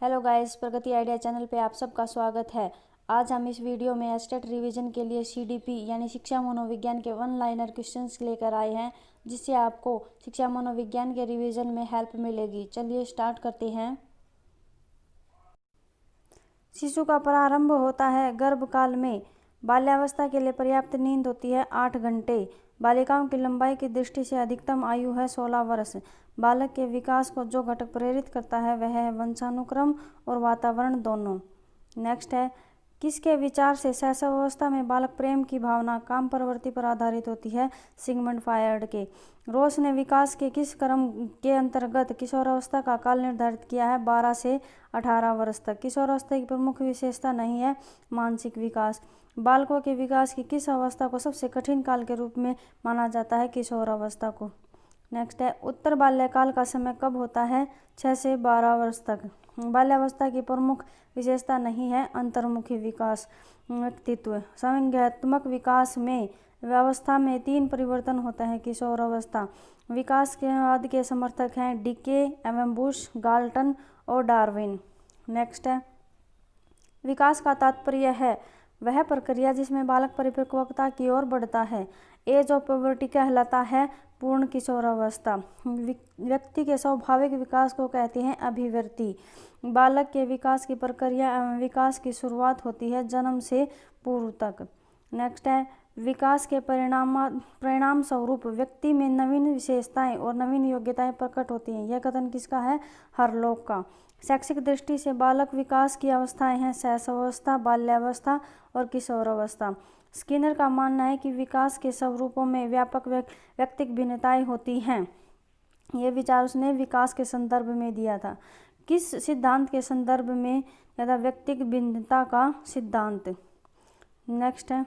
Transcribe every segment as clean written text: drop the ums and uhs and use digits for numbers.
Hello guys, प्रगति idea channel पे आप सबका स्वागत है। आज हम इस वीडियो में एस्टेट रिवीजन के लिए सीडीपी यानी शिक्षा मनोविज्ञान के वन लाइनर क्वेश्चंस लेकर आए हैं, जिससे आपको शिक्षा मनोविज्ञान के रिवीजन में हेल्प मिलेगी। चलिए स्टार्ट करते हैं। शिशु का प्रारंभ होता है गर्भकाल में। बाल्यावस्था के लिए पर्याप्त नींद होती है 8 घंटे। बालिकाओं की लंबाई की दृष्टि से अधिकतम आयु है 16 वर्ष। बालक के विकास को जो घटक प्रेरित करता है वह है वंशानुक्रम और वातावरण दोनों। नेक्स्ट है, किसके विचार से शैशवावस्था में बालक प्रेम की भावना काम प्रवृत्ति पर आधारित होती है? सिगमंड फ्रायड के। रोस ने विकास के किस क्रम के अंतर्गत किशोरावस्था का काल निर्धारित किया है? 12 से 18 वर्ष तक। किशोरावस्था की प्रमुख विशेषता नहीं है मानसिक विकास। बालकों के विकास की किस अवस्था को सबसे कठिन काल के रूप में माना जाता है? किशोरावस्था को। नेक्स्ट है, उत्तर बाल्यकाल का समय कब होता है? 6 से 12 वर्ष तक। बाल्यावस्था की प्रमुख विशेषता नहीं है अंतर्मुखी विकास। व्यक्तित्व संज्ञानात्मक विकास में व्यवस्था में 3 परिवर्तन होते हैं। किशोरावस्था विकास के बाद के समर्थक हैं डीके एवं बुश, गाल्टन और डार्विन। नेक्स्ट है, विकास का तात्पर्य है वह प्रक्रिया जिसमें बालक परिपक्वता की ओर बढ़ता है। एज ऑफ प्यूबर्टी कहलाता है पूर्ण किशोरावस्था। व्यक्ति के स्वाभाविक विकास को कहते हैं अभिवृद्धि। बालक के विकास की प्रक्रिया एवं विकास की शुरुआत होती है जन्म से पूर्व तक। नेक्स्ट है, विकास के परिणाम स्वरूप व्यक्ति में नवीन विशेषताएं और नवीन योग्यताएं प्रकट होती हैं। यह कथन किसका है? हरलॉक का। शैक्षिक दृष्टि से बालक विकास की अवस्थाएं हैं शैशवावस्था, बाल्यावस्था और किशोरावस्था। स्किनर का मानना है कि विकास के स्वरूपों में व्यापक व्यक्तिक भिन्नताएं होती हैं। ये विचार उसने विकास के संदर्भ में दिया था। किस सिद्धांत के संदर्भ में? या व्यक्तिक भिन्नता का सिद्धांत। नेक्स्ट है,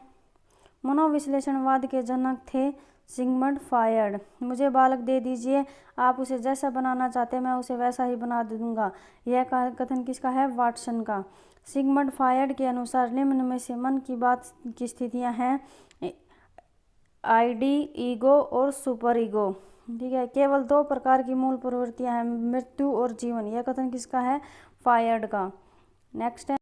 मनोविश्लेषणवाद के जनक थे सिगमंड फ्रायड। मुझे बालक दे दीजिए, आप उसे जैसा बनाना चाहते हैं मैं उसे वैसा ही बना दूंगा। यह कथन किसका है? वाटसन का। सिगमंड फ्रायड के अनुसार निम्न में से मन की बात की स्थितियां हैं आईडी, ईगो और सुपर ईगो। ठीक है, केवल 2 प्रकार की मूल प्रवृत्तियां हैं, मृत्यु और जीवन। यह कथन किसका है? फ्रायड का। नेक्स्ट है,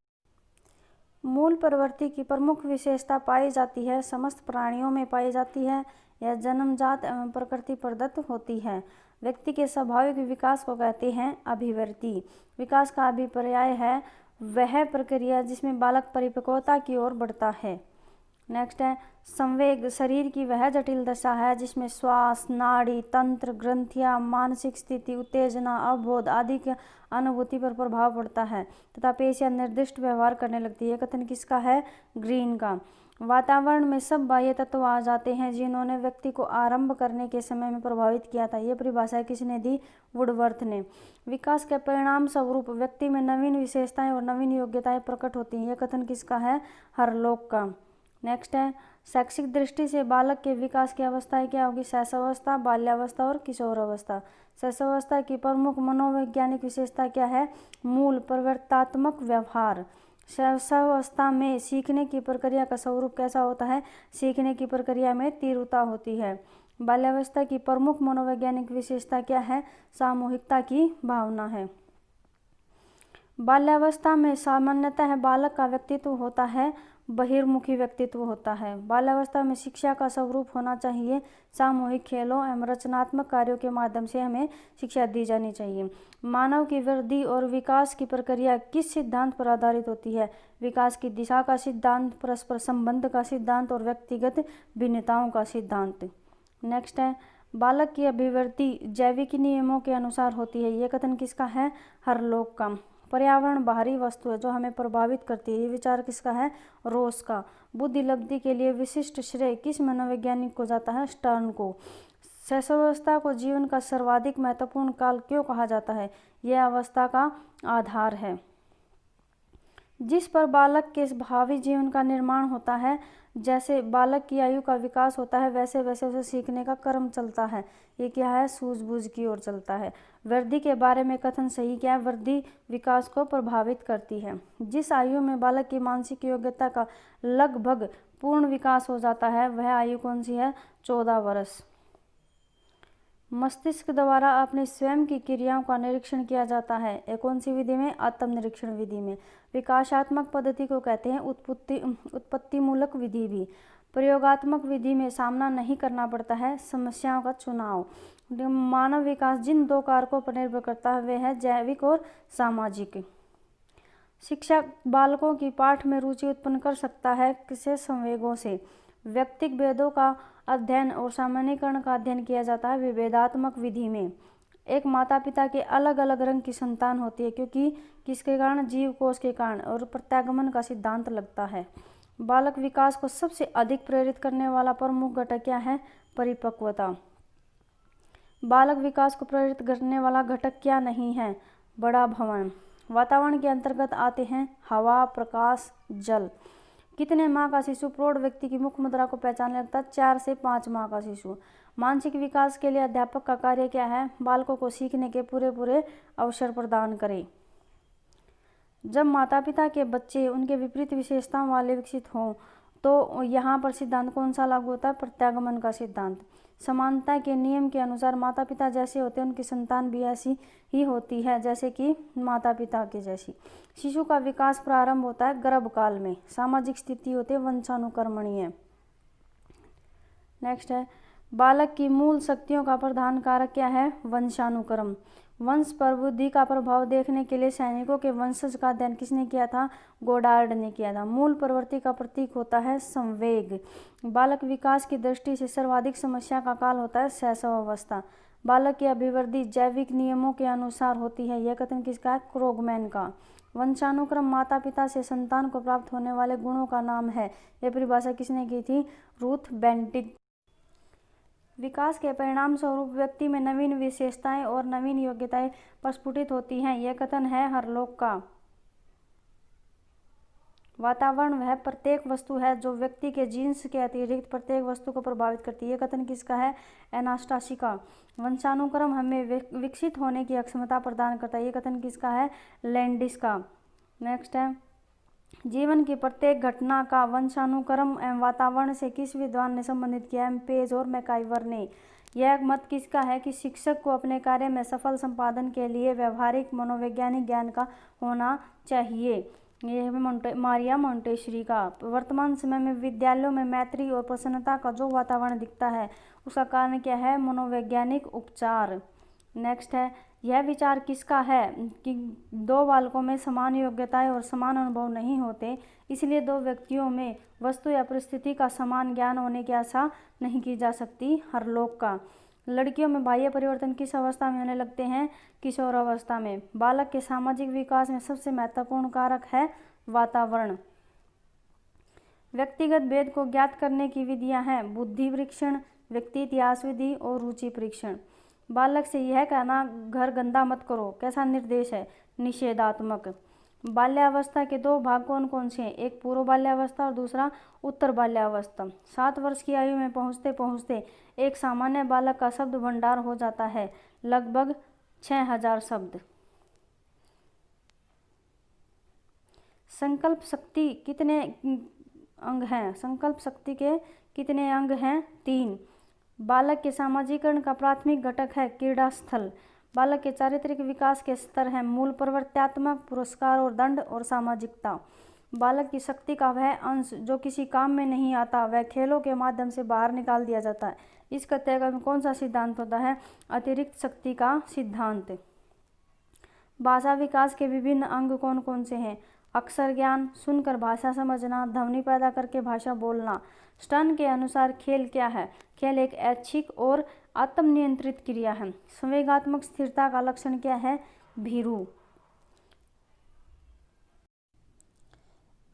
मूल प्रवृत्ति की प्रमुख विशेषता पाई जाती है समस्त प्राणियों में पाई जाती है। यह जन्मजात एवं प्रकृति प्रदत्त होती है। व्यक्ति के स्वाभाविक विकास को कहते हैं अभिवृद्धि। विकास का अभिप्राय है वह प्रक्रिया जिसमें बालक परिपक्वता की ओर बढ़ता है। नेक्स्ट है, संवेग शरीर की वह जटिल दशा है जिसमें श्वास, नाड़ी तंत्र, ग्रंथियां, मानसिक स्थिति, उत्तेजना, अवबोध आदि की अनुभूति पर प्रभाव पड़ता है तथा पेशियां निर्दिष्ट व्यवहार करने लगती है। कथन किसका है? ग्रीन का। वातावरण में सब बाह्य तत्व आ जाते हैं जिन्होंने व्यक्ति को आरंभ करने के समय में प्रभावित किया था। ये परिभाषा किसने दी? वुडवर्थ ने। विकास के परिणाम स्वरूप व्यक्ति में नवीन विशेषताएं और नवीन योग्यताएं प्रकट होती हैं। यह कथन किसका है? हरलॉक का। नेक्स्ट है, शैक्षिक दृष्टि से बालक के विकास की अवस्थाएं क्या होगी? शैशवावस्था, बाल्यावस्था और किशोरावस्था। शैशवावस्था की प्रमुख मनोवैज्ञानिक विशेषता क्या है? मूल परिवर्तनात्मक व्यवहार। शैशवावस्था में सीखने की प्रक्रिया का स्वरूप कैसा होता है? सीखने की प्रक्रिया में तीव्रता होती है। बाल्यावस्था की प्रमुख मनोवैज्ञानिक विशेषता क्या है? सामूहिकता की भावना है। बाल्यावस्था में सामान्यतः बालक का व्यक्तित्व होता है बहिर्मुखी व्यक्तित्व होता है। बाल्यावस्था में शिक्षा का स्वरूप होना चाहिए सामूहिक खेलों एवं रचनात्मक कार्यों के माध्यम से हमें शिक्षा दी जानी चाहिए। मानव की वृद्धि और विकास की प्रक्रिया किस सिद्धांत पर आधारित होती है? विकास की दिशा का सिद्धांत, परस्पर संबंध का सिद्धांत और व्यक्तिगत भिन्नताओं का सिद्धांत। नेक्स्ट है, बालक की अभिवृद्धि जैविक नियमों के अनुसार होती है। यह कथन किसका है? हरलॉक का। पर्यावरण बाहरी वस्तु है जो हमें प्रभावित करती है। ये विचार किसका है? रोस का। बुद्धि लब्धि के लिए विशिष्ट श्रेय किस मनोवैज्ञानिक को जाता है? स्टर्न को। शैशवावस्था को जीवन का सर्वाधिक महत्वपूर्ण काल क्यों कहा जाता है? यह अवस्था का आधार है जिस पर बालक के भावी जीवन का निर्माण होता है। जैसे बालक की आयु का विकास होता है वैसे वैसे उसे सीखने का क्रम चलता है। ये क्या है? सूझबूझ की ओर चलता है। वृद्धि के बारे में कथन सही क्या है? वृद्धि विकास को प्रभावित करती है। जिस आयु में बालक की मानसिक योग्यता का लगभग पूर्ण विकास हो जाता है वह आयु कौन सी है? 14 वर्ष। मस्तिष्क द्वारा अपने स्वयं की क्रियाओं का निरीक्षण किया जाता है। एक कौन सी विधि में? आत्मनिरीक्षण विधि में। विकासात्मक पद्धति को कहते हैं उत्पत्तिमूलक विधि भी। प्रयोगात्मक विधि में सामना नहीं करना पड़ता है समस्याओं का चुनाव। मानव विकास जिन दो कारकों पर निर्भर करता है वे है जैविक और सामाजिक। शिक्षक बालकों की पाठ में रुचि उत्पन्न कर सकता है किसे? संवेगों से। व्यक्तिक भेदों का अध्ययन और सामान्यीकरण का अध्ययन किया जाता है विभेदात्मक विधि में। एक माता पिता के अलग अलग रंग की संतान होती है क्योंकि किसके कारण? जीव कोष के कारण, और प्रत्यागमन का सिद्धांत लगता है। बालक विकास को सबसे अधिक प्रेरित करने वाला प्रमुख घटक क्या है? परिपक्वता। बालक विकास को प्रेरित करने वाला घटक क्या नहीं है? बड़ा भवन। वातावरण के अंतर्गत आते हैं हवा, प्रकाश, जल। कितने माह का शिशु प्रौढ़ व्यक्ति की मुख मुद्रा को पहचानने लगता है? 4 से 5 माह का शिशु। मानसिक विकास के लिए अध्यापक का कार्य क्या है? बालकों को सीखने के पूरे अवसर प्रदान करें। जब माता पिता के बच्चे उनके विपरीत विशेषताओं वाले विकसित हों तो यहाँ पर सिद्धांत कौन सा लागू होता है? प्रत्यागमन का सिद्धांत। समानता के नियम के अनुसार माता पिता जैसे होते हैं उनकी संतान भी ऐसी ही होती है जैसे कि माता पिता के जैसी। शिशु का विकास प्रारंभ होता है गर्भकाल में। सामाजिक स्थिति होती है वंशानुक्रमणीय। नेक्स्ट है बालक की मूल शक्तियों का प्रधान कारक क्या है? वंशानुक्रम। वंश पर बुद्धि का प्रभाव देखने के लिए सैनिकों के वंशज का अध्ययन किसने किया था? गोडार्ड ने किया था। मूल प्रवृत्ति का प्रतीक होता है संवेग। बालक विकास की दृष्टि से सर्वाधिक समस्या का काल होता है शैशव अवस्था। बालक की अभिवृद्धि जैविक नियमों के अनुसार होती है। यह कथन किसका है? क्रोगमैन का। वंशानुक्रम माता पिता से संतान को प्राप्त होने वाले गुणों का नाम है। यह परिभाषा किसने की थी? Ruth Bentinck. विकास के परिणाम स्वरूप व्यक्ति में नवीन विशेषताएं और नवीन योग्यताएं प्रस्फुटित होती हैं। यह कथन है हरलोक का। वातावरण वह प्रत्येक वस्तु है जो व्यक्ति के जीन्स के अतिरिक्त प्रत्येक वस्तु को प्रभावित करती है। यह कथन किसका है? एनास्टासी का। वंशानुक्रम हमें विकसित होने की अक्षमता प्रदान करता है। यह कथन किसका है? लैंडिस का। नेक्स्ट है जीवन की प्रत्येक घटना का वंशानुक्रम एवं वातावरण से किस विद्वान ने संबंधित किया है? पेज और मैकाइवर ने। यह मत किसका है कि शिक्षक को अपने कार्य में सफल संपादन के लिए व्यवहारिक मनोवैज्ञानिक ज्ञान का होना चाहिए। यह मारिया मोंटेसरी का। वर्तमान समय में विद्यालयों में मैत्री और प्रसन्नता का जो वातावरण दिखता है उसका कारण क्या है? मनोवैज्ञानिक उपचार। नेक्स्ट है यह विचार किसका है कि दो बालकों में समान योग्यताएं और समान अनुभव नहीं होते, इसलिए दो व्यक्तियों में वस्तु या परिस्थिति का समान ज्ञान होने की आशा नहीं की जा सकती। हरलोक का। लड़कियों में बाह्य परिवर्तन किस अवस्था में होने लगते हैं? किशोर अवस्था में। बालक के सामाजिक विकास में सबसे महत्वपूर्ण कारक है वातावरण। व्यक्तिगत भेद को ज्ञात करने की विधियां हैं बुद्धि परीक्षण, व्यक्ति इतिहास विधि और रुचि परीक्षण। बालक से यह कहना घर गंदा मत करो कैसा निर्देश है? निषेधात्मक। बाल्यावस्था के दो भाग कौन कौन से हैं? एक पूर्व बाल्यावस्था और दूसरा उत्तर बाल्यावस्था। 7 वर्ष की आयु में पहुँचते पहुँचते एक सामान्य बालक का शब्द भंडार हो जाता है लगभग 6000 शब्द। संकल्प शक्ति कितने अंग हैं? संकल्प शक्ति के कितने अंग हैं? 3। बालक के सामाजिकरण का प्राथमिक घटक है क्रीड़ा स्थल। बालक के चारित्रिक विकास के स्तर हैं मूल प्रवृत्त्यात्मक, पुरस्कार और दंड और सामाजिकता। बालक की शक्ति का वह अंश जो किसी काम में नहीं आता वह खेलों के माध्यम से बाहर निकाल दिया जाता है। इस कथ्य में कौन सा सिद्धांत होता है? अतिरिक्त शक्ति का सिद्धांत। भाषा विकास के विभिन्न अंग कौन कौन से हैं? अक्षर ज्ञान, सुनकर भाषा समझना, ध्वनि पैदा करके भाषा बोलना। स्टर्न के अनुसार खेल क्या है? खेल एक ऐच्छिक और आत्मनियंत्रित क्रिया है। संवेगात्मक स्थिरता का लक्षण क्या है? भीरू।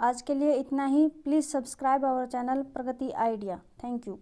आज के लिए इतना ही। Please subscribe our channel Pragati idea. Thank you.